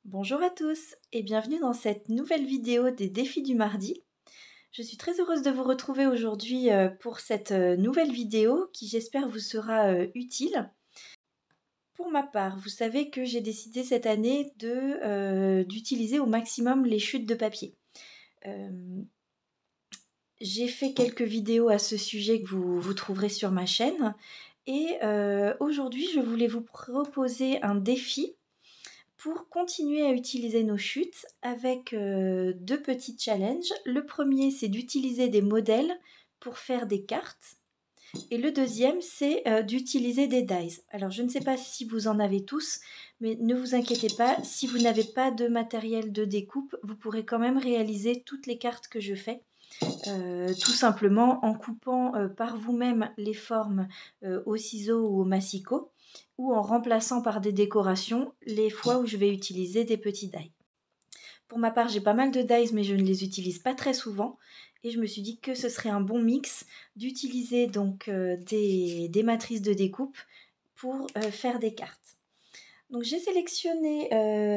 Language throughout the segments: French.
Bonjour à tous et bienvenue dans cette nouvelle vidéo des défis du mardi. Je suis très heureuse de vous retrouver aujourd'hui pour cette nouvelle vidéo qui j'espère vous sera utile. Pour ma part, vous savez que j'ai décidé cette année d'utiliser au maximum les chutes de papier. J'ai fait quelques vidéos à ce sujet que vous trouverez sur ma chaîne et aujourd'hui je voulais vous proposer un défi pour continuer à utiliser nos chutes avec deux petits challenges. Le premier, c'est d'utiliser des modèles pour faire des cartes. Et le deuxième, c'est d'utiliser des dies. Alors, je ne sais pas si vous en avez tous, mais ne vous inquiétez pas, si vous n'avez pas de matériel de découpe, vous pourrez quand même réaliser toutes les cartes que je fais. Tout simplement en coupant par vous-même les formes au ciseau ou au massicot, ou en remplaçant par des décorations les fois où je vais utiliser des petits dies. Pour ma part, j'ai pas mal de dies, mais je ne les utilise pas très souvent. Et je me suis dit que ce serait un bon mix d'utiliser donc des matrices de découpe pour faire des cartes. Donc j'ai sélectionné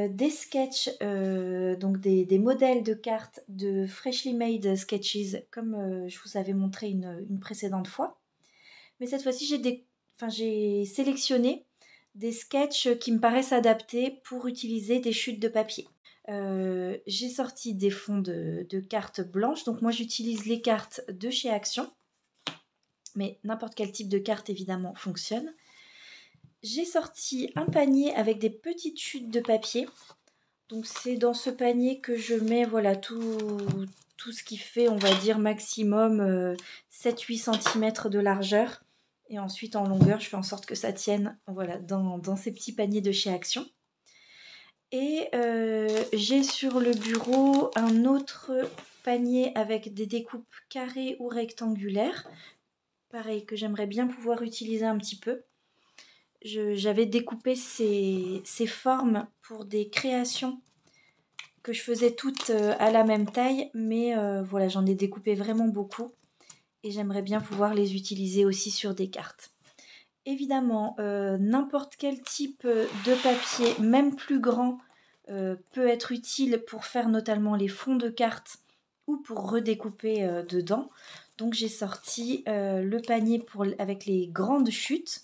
des sketchs, donc des modèles de cartes de Freshly Made Sketches, comme je vous avais montré une précédente fois. Mais cette fois-ci, j'ai sélectionné des sketchs qui me paraissent adaptés pour utiliser des chutes de papier. J'ai sorti des fonds de cartes blanches, donc moi j'utilise les cartes de chez Action, mais n'importe quel type de carte évidemment fonctionne. J'ai sorti un panier avec des petites chutes de papier. Donc c'est dans ce panier que je mets voilà, tout ce qui fait, on va dire, maximum 7-8 cm de largeur. Et ensuite en longueur, je fais en sorte que ça tienne voilà, dans ces petits paniers de chez Action. Et j'ai sur le bureau un autre panier avec des découpes carrées ou rectangulaires. Pareil, que j'aimerais bien pouvoir utiliser un petit peu. J'avais découpé ces formes pour des créations que je faisais toutes à la même taille, mais voilà, j'en ai découpé vraiment beaucoup et j'aimerais bien pouvoir les utiliser aussi sur des cartes. Évidemment, n'importe quel type de papier, même plus grand, peut être utile pour faire notamment les fonds de cartes ou pour redécouper dedans. Donc j'ai sorti le panier avec les grandes chutes.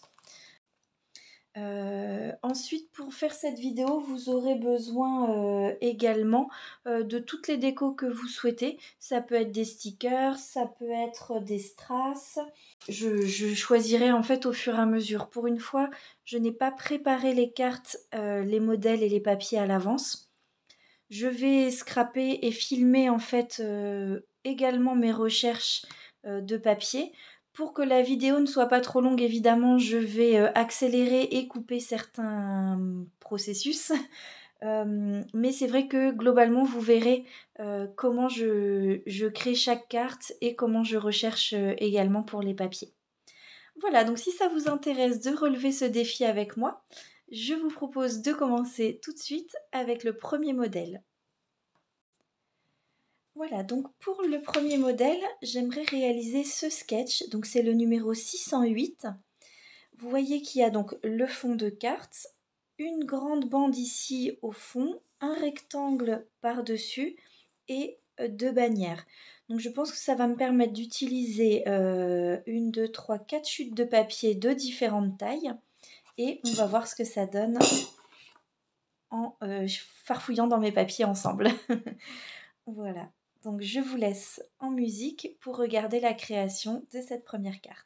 Ensuite, pour faire cette vidéo, vous aurez besoin également de toutes les décos que vous souhaitez. Ça peut être des stickers, ça peut être des strass. Je choisirai en fait au fur et à mesure. Pour une fois, je n'ai pas préparé les cartes, les modèles et les papiers à l'avance. Je vais scraper et filmer en fait également mes recherches de papier. Pour que la vidéo ne soit pas trop longue, évidemment, je vais accélérer et couper certains processus. Mais c'est vrai que globalement, vous verrez comment je crée chaque carte et comment je recherche également pour les papiers. Voilà, donc si ça vous intéresse de relever ce défi avec moi, je vous propose de commencer tout de suite avec le premier modèle. Voilà, donc pour le premier modèle, j'aimerais réaliser ce sketch. Donc c'est le numéro 608. Vous voyez qu'il y a donc le fond de carte, une grande bande ici au fond, un rectangle par-dessus et deux bannières. Donc je pense que ça va me permettre d'utiliser 1, 2, 3, 4 chutes de papier de différentes tailles. Et on va voir ce que ça donne en farfouillant dans mes papiers ensemble. Voilà. Donc je vous laisse en musique pour regarder la création de cette première carte.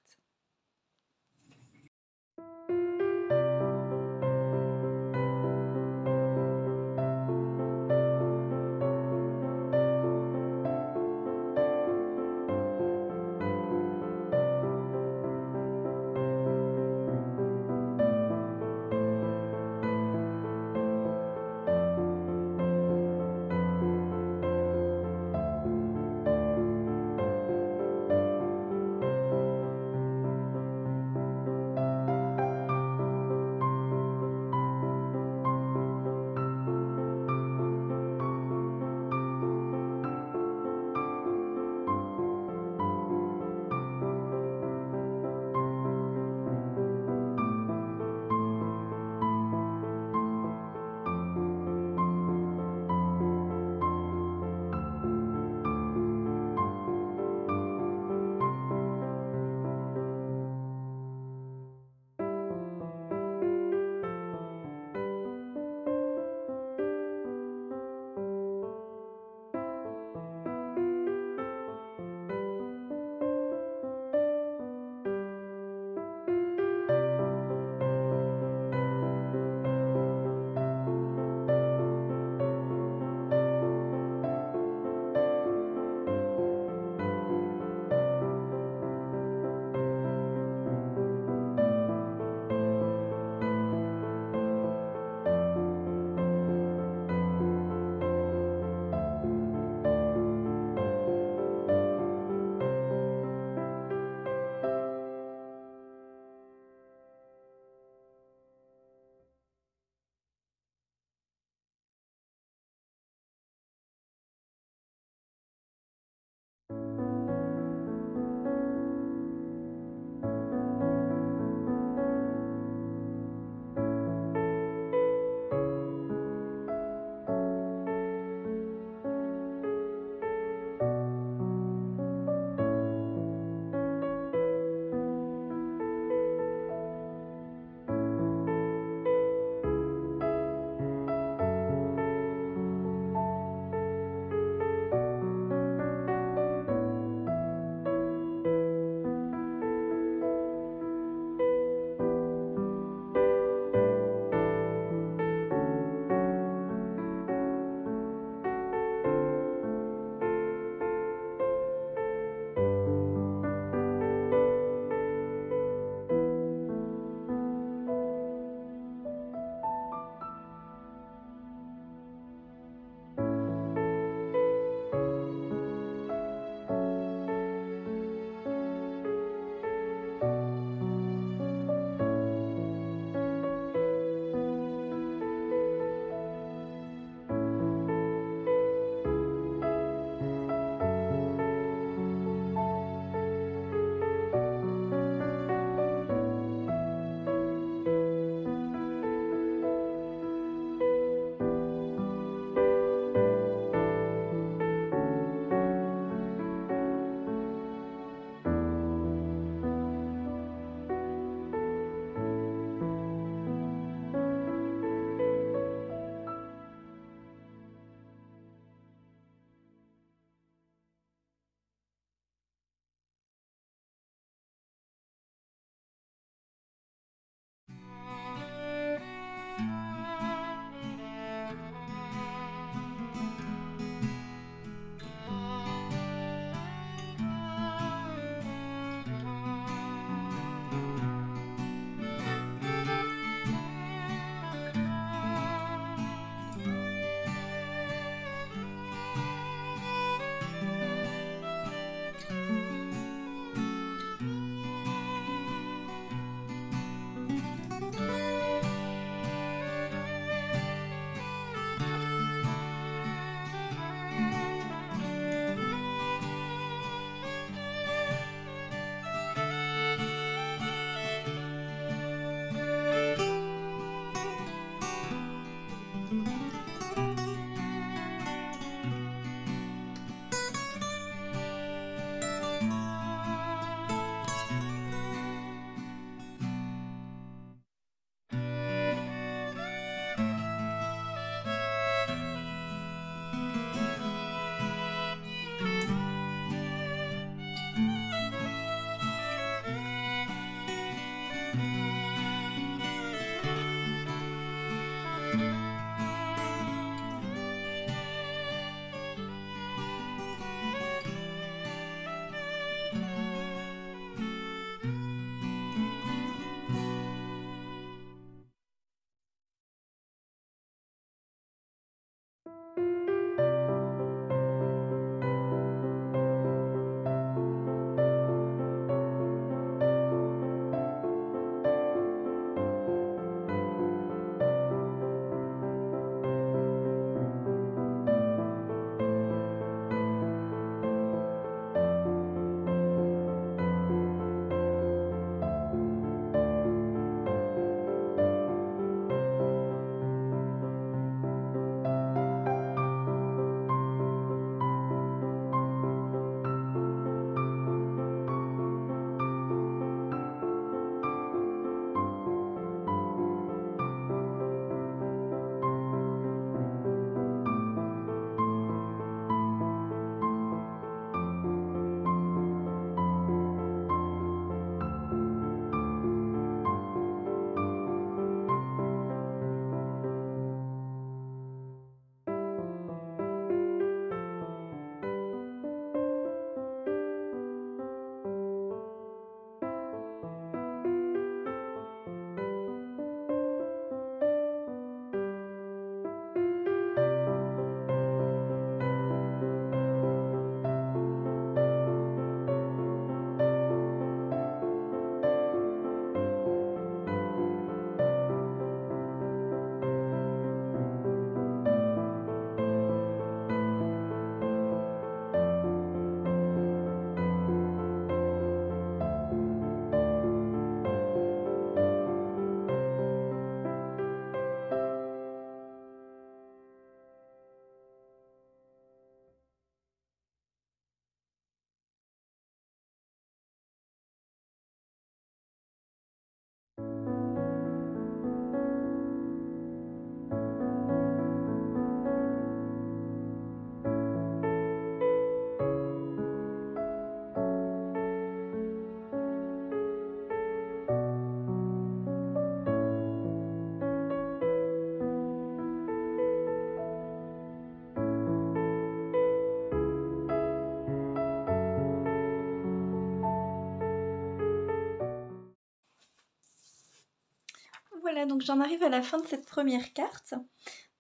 Voilà, donc j'en arrive à la fin de cette première carte.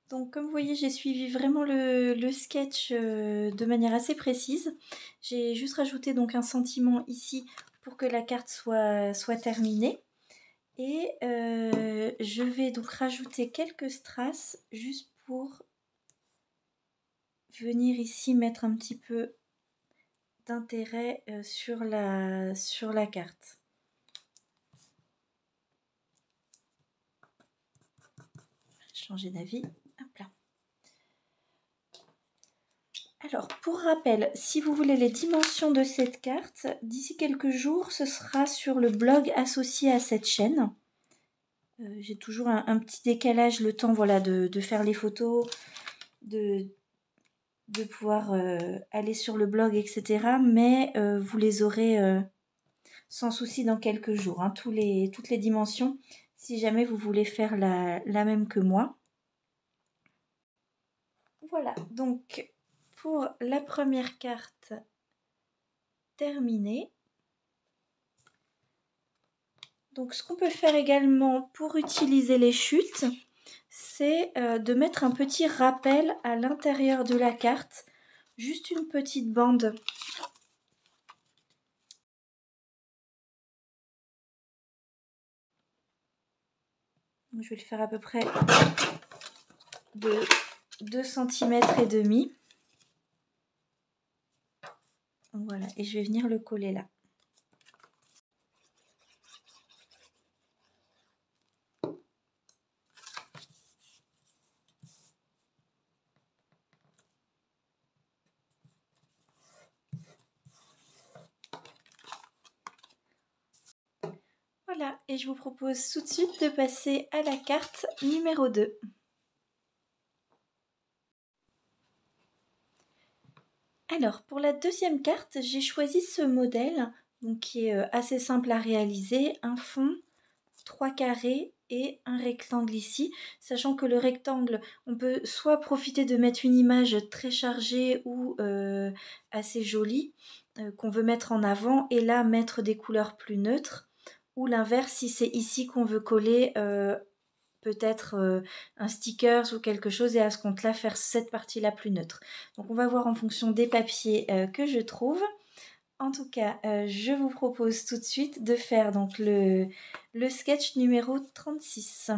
Donc comme vous voyez, j'ai suivi vraiment le sketch de manière assez précise. J'ai juste rajouté donc un sentiment ici pour que la carte soit terminée. Et je vais donc rajouter quelques strass juste pour venir ici mettre un petit peu d'intérêt sur la carte. Changer d'avis. Hop là. Alors, pour rappel, si vous voulez les dimensions de cette carte, d'ici quelques jours, ce sera sur le blog associé à cette chaîne. J'ai toujours un petit décalage, le temps voilà, de faire les photos, de pouvoir aller sur le blog, etc. Mais vous les aurez sans souci dans quelques jours, hein, toutes les dimensions, si jamais vous voulez faire la même que moi. Voilà, donc pour la première carte terminée. Donc ce qu'on peut faire également pour utiliser les chutes, c'est de mettre un petit rappel à l'intérieur de la carte, juste une petite bande. Je vais le faire à peu près de 2,5 cm. Voilà, et je vais venir le coller là. Voilà, et je vous propose tout de suite de passer à la carte numéro 2. Alors, pour la deuxième carte, j'ai choisi ce modèle donc, qui est assez simple à réaliser. Un fond, 3 carrés et un rectangle ici. Sachant que le rectangle, on peut soit profiter de mettre une image très chargée ou assez jolie qu'on veut mettre en avant et là mettre des couleurs plus neutres. Ou l'inverse, si c'est ici qu'on veut coller peut-être un stickers ou quelque chose et à ce compte-là faire cette partie-là plus neutre. Donc on va voir en fonction des papiers que je trouve. En tout cas, je vous propose tout de suite de faire donc le sketch numéro 36.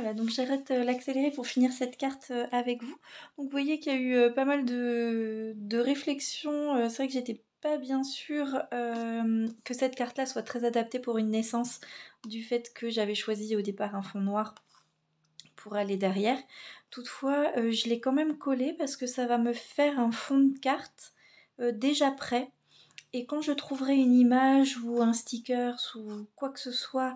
Voilà, donc j'arrête l'accéléré pour finir cette carte avec vous. Donc vous voyez qu'il y a eu pas mal de réflexions. C'est vrai que j'étais pas bien sûre que cette carte-là soit très adaptée pour une naissance, du fait que j'avais choisi au départ un fond noir pour aller derrière. Toutefois, je l'ai quand même collé parce que ça va me faire un fond de carte déjà prêt. Et quand je trouverai une image ou un sticker ou quoi que ce soit,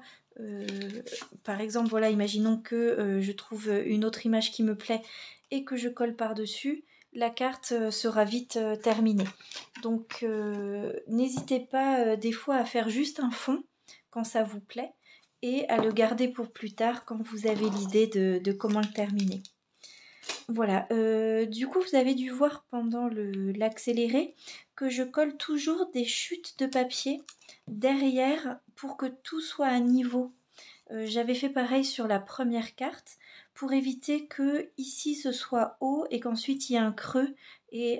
par exemple, voilà, imaginons que je trouve une autre image qui me plaît et que je colle par-dessus, la carte sera vite terminée. Donc n'hésitez pas des fois à faire juste un fond quand ça vous plaît et à le garder pour plus tard quand vous avez l'idée de comment le terminer. Voilà, du coup vous avez dû voir pendant l'accéléré que je colle toujours des chutes de papier derrière pour que tout soit à niveau. J'avais fait pareil sur la première carte pour éviter que ici ce soit haut et qu'ensuite il y ait un creux et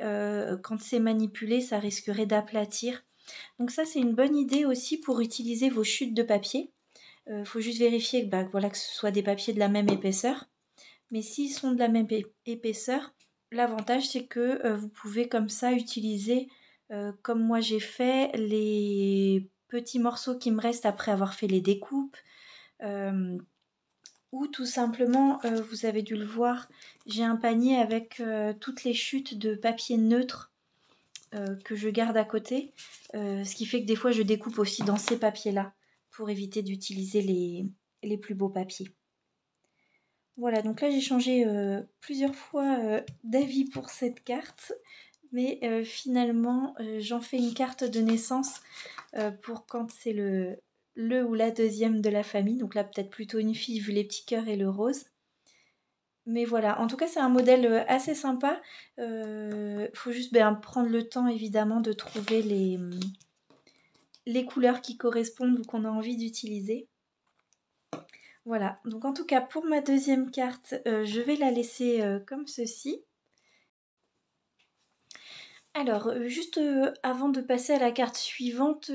quand c'est manipulé ça risquerait d'aplatir. Donc ça c'est une bonne idée aussi pour utiliser vos chutes de papier. Faut juste vérifier voilà, que ce soit des papiers de la même épaisseur. Mais s'ils sont de la même épaisseur, l'avantage c'est que vous pouvez comme ça utiliser, comme moi j'ai fait, les petits morceaux qui me restent après avoir fait les découpes. Ou tout simplement, vous avez dû le voir, j'ai un panier avec toutes les chutes de papier neutre que je garde à côté. Ce qui fait que des fois je découpe aussi dans ces papiers-là pour éviter d'utiliser les plus beaux papiers. Voilà, donc là j'ai changé plusieurs fois d'avis pour cette carte, mais finalement j'en fais une carte de naissance pour quand c'est le ou la deuxième de la famille, donc là peut-être plutôt une fille vu les petits cœurs et le rose. Mais voilà, en tout cas c'est un modèle assez sympa, faut juste prendre le temps évidemment de trouver les couleurs qui correspondent ou qu'on a envie d'utiliser. Voilà, donc en tout cas pour ma deuxième carte, je vais la laisser comme ceci. Alors, juste avant de passer à la carte suivante,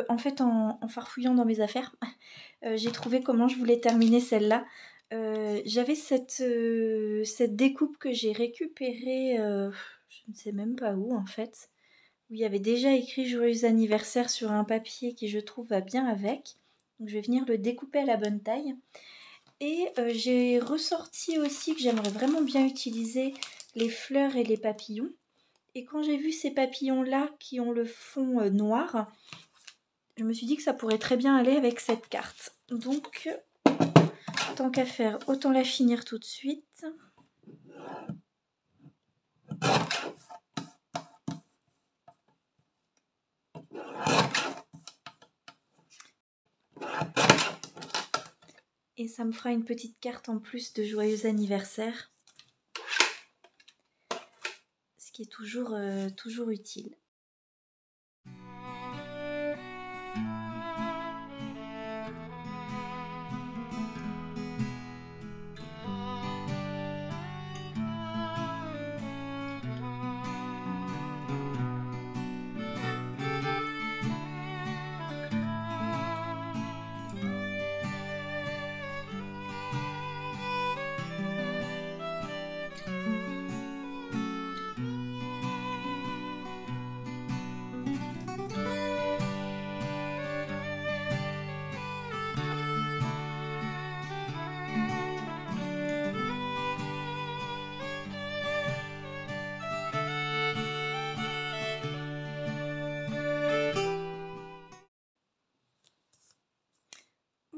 en fait en farfouillant dans mes affaires, j'ai trouvé comment je voulais terminer celle-là. J'avais cette découpe que j'ai récupérée, je ne sais même pas où en fait, où il y avait déjà écrit joyeux anniversaire sur un papier qui je trouve va bien avec. Donc je vais venir le découper à la bonne taille. Et j'ai ressorti aussi que j'aimerais vraiment bien utiliser les fleurs et les papillons. Et quand j'ai vu ces papillons-là qui ont le fond noir, je me suis dit que ça pourrait très bien aller avec cette carte. Donc, tant qu'à faire, autant la finir tout de suite. Et ça me fera une petite carte en plus de joyeux anniversaire. Ce qui est toujours utile.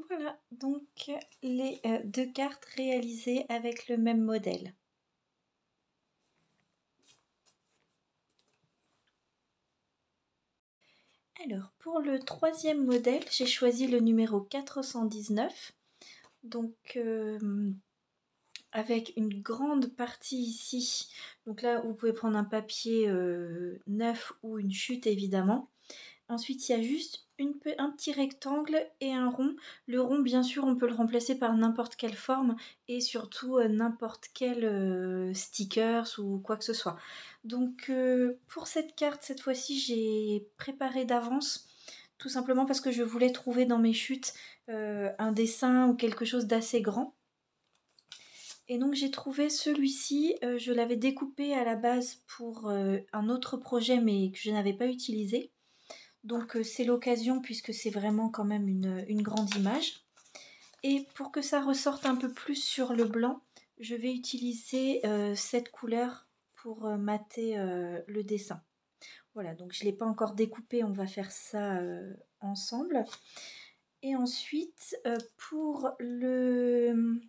Voilà, donc les deux cartes réalisées avec le même modèle. Alors, pour le troisième modèle, j'ai choisi le numéro 419. Donc, avec une grande partie ici. Donc là, vous pouvez prendre un papier neuf ou une chute, évidemment. Ensuite, il y a juste un petit rectangle et un rond. Le rond, bien sûr, on peut le remplacer par n'importe quelle forme et surtout n'importe quel stickers ou quoi que ce soit. Donc, pour cette carte, cette fois-ci, j'ai préparé d'avance, tout simplement parce que je voulais trouver dans mes chutes un dessin ou quelque chose d'assez grand. Et donc j'ai trouvé celui-ci, je l'avais découpé à la base pour un autre projet mais que je n'avais pas utilisé. Donc c'est l'occasion puisque c'est vraiment quand même une grande image. Et pour que ça ressorte un peu plus sur le blanc, je vais utiliser cette couleur pour mater le dessin. Voilà, donc je ne l'ai pas encore découpé, on va faire ça ensemble. Et ensuite, pour le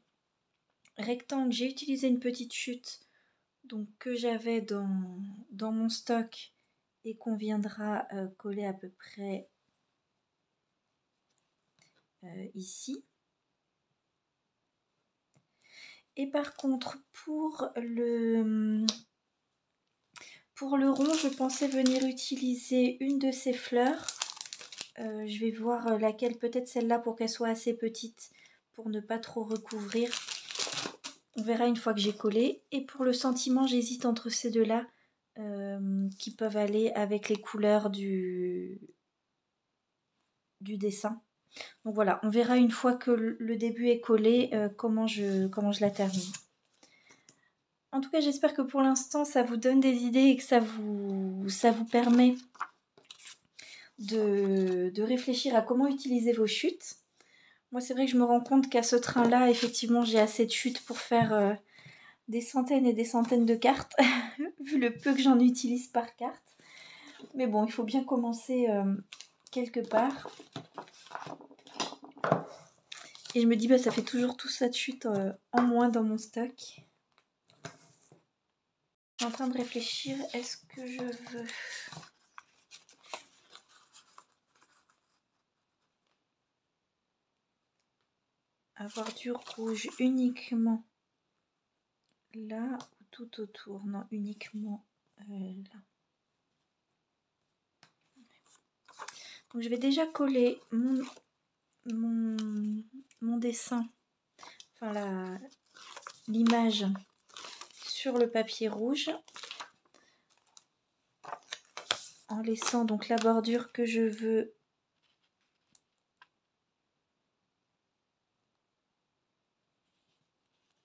rectangle, j'ai utilisé une petite chute donc, que j'avais dans mon stock et qu'on viendra coller à peu près ici. Et par contre, pour le rond, je pensais venir utiliser une de ces fleurs. Je vais voir laquelle, peut-être celle-là pour qu'elle soit assez petite, pour ne pas trop recouvrir. On verra une fois que j'ai collé. Et pour le sentiment, j'hésite entre ces deux-là qui peuvent aller avec les couleurs du dessin. Donc voilà, on verra une fois que le début est collé comment je la termine. En tout cas, j'espère que pour l'instant, ça vous donne des idées et que ça vous permet de réfléchir à comment utiliser vos chutes. Moi, c'est vrai que je me rends compte qu'à ce train-là, effectivement, j'ai assez de chutes pour faire des centaines et des centaines de cartes, vu le peu que j'en utilise par carte. Mais bon, il faut bien commencer quelque part. Et je me dis, bah, ça fait toujours tout ça de chute en moins dans mon stock. Je suis en train de réfléchir, est-ce que je veux avoir du rouge uniquement là ou tout autour? Non, uniquement là. Donc je vais déjà coller mon dessin, enfin l'image sur le papier rouge en laissant donc la bordure que je veux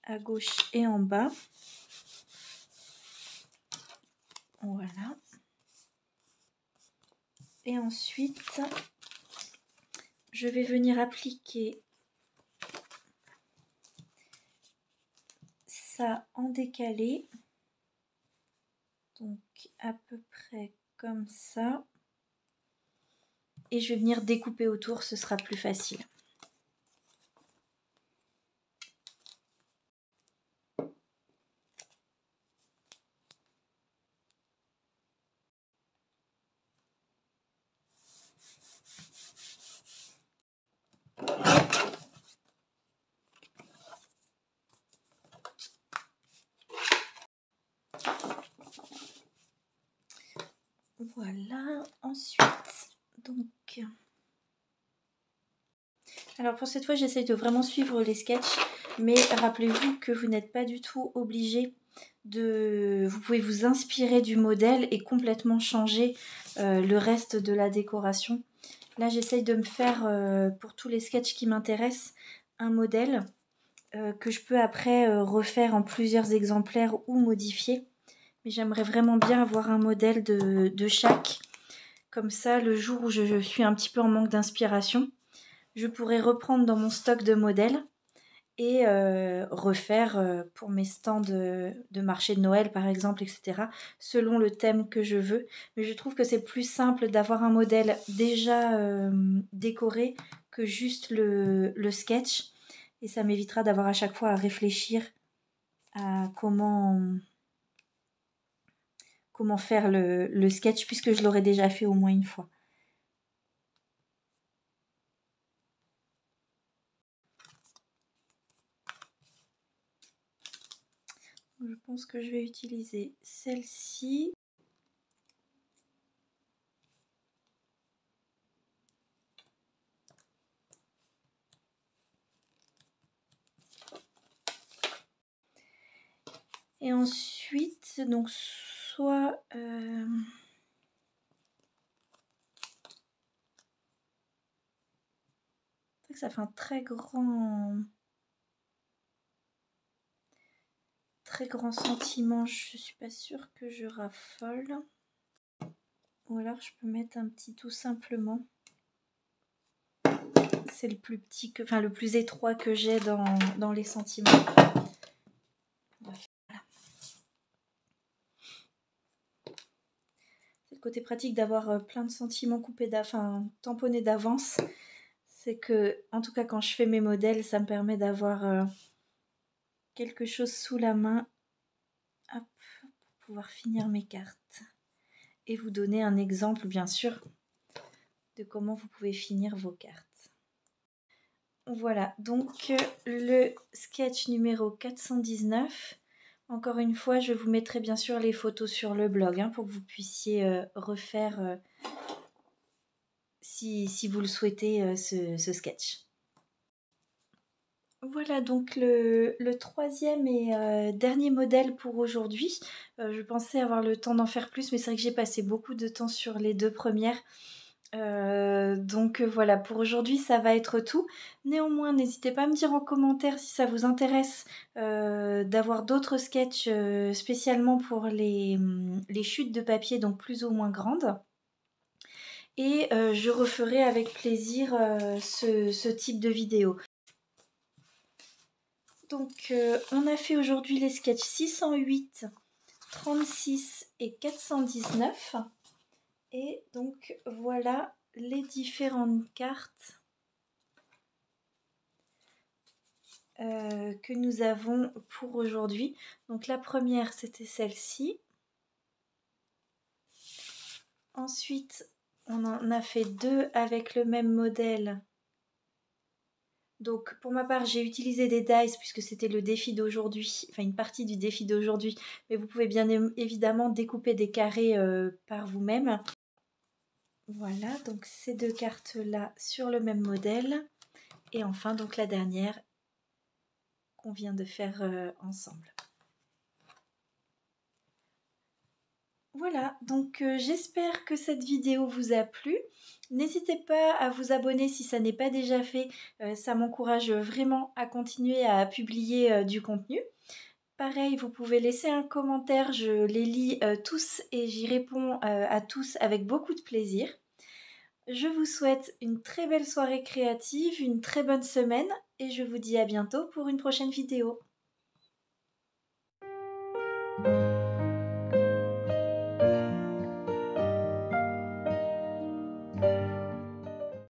à gauche et en bas. Voilà. Et ensuite, je vais venir appliquer ça en décalé. Donc à peu près comme ça. Et je vais venir découper autour, ce sera plus facile. Voilà, ensuite, donc... Alors pour cette fois, j'essaye de vraiment suivre les sketchs, mais rappelez-vous que vous n'êtes pas du tout obligé de... Vous pouvez vous inspirer du modèle et complètement changer le reste de la décoration. Là, j'essaye de me faire, pour tous les sketchs qui m'intéressent, un modèle que je peux après refaire en plusieurs exemplaires ou modifier. Mais j'aimerais vraiment bien avoir un modèle de chaque. Comme ça, le jour où je suis un petit peu en manque d'inspiration, je pourrais reprendre dans mon stock de modèles et refaire pour mes stands de marché de Noël par exemple, etc. selon le thème que je veux. Mais je trouve que c'est plus simple d'avoir un modèle déjà décoré que juste le sketch. Et ça m'évitera d'avoir à chaque fois à réfléchir à comment faire le sketch puisque je l'aurais déjà fait au moins une fois. Je pense que je vais utiliser celle-ci. Et ensuite, donc soit... ça fait un très grand... très grand sentiment, je suis pas sûre que je raffole. Ou alors je peux mettre un petit tout simplement. C'est le plus petit que, enfin le plus étroit que j'ai dans les sentiments. Voilà. C'est le côté pratique d'avoir plein de sentiments coupés, tamponnés d'avance. C'est que, en tout cas quand je fais mes modèles, ça me permet d'avoir quelque chose sous la main. Hop, pour pouvoir finir mes cartes. Et vous donner un exemple, bien sûr, de comment vous pouvez finir vos cartes. Voilà, donc le sketch numéro 419. Encore une fois, je vous mettrai bien sûr les photos sur le blog pour que vous puissiez refaire, si vous le souhaitez, ce sketch. Voilà donc le troisième et dernier modèle pour aujourd'hui. Je pensais avoir le temps d'en faire plus, mais c'est vrai que j'ai passé beaucoup de temps sur les 2 premières. Donc voilà, pour aujourd'hui ça va être tout. Néanmoins, n'hésitez pas à me dire en commentaire si ça vous intéresse d'avoir d'autres sketchs spécialement pour les chutes de papier, donc plus ou moins grandes. Et je referai avec plaisir ce type de vidéo. Donc on a fait aujourd'hui les sketchs 608, 36 et 419. Et donc voilà les différentes cartes que nous avons pour aujourd'hui. Donc la première c'était celle-ci. Ensuite on en a fait 2 avec le même modèle. Donc pour ma part j'ai utilisé des dice puisque c'était le défi d'aujourd'hui, enfin une partie du défi d'aujourd'hui, mais vous pouvez bien évidemment découper des carrés par vous-même. Voilà, donc ces 2 cartes là sur le même modèle. Et enfin donc la dernière qu'on vient de faire ensemble. Voilà, donc j'espère que cette vidéo vous a plu. N'hésitez pas à vous abonner si ça n'est pas déjà fait, ça m'encourage vraiment à continuer à publier du contenu. Pareil, vous pouvez laisser un commentaire, je les lis tous et j'y réponds à tous avec beaucoup de plaisir. Je vous souhaite une très belle soirée créative, une très bonne semaine et je vous dis à bientôt pour une prochaine vidéo.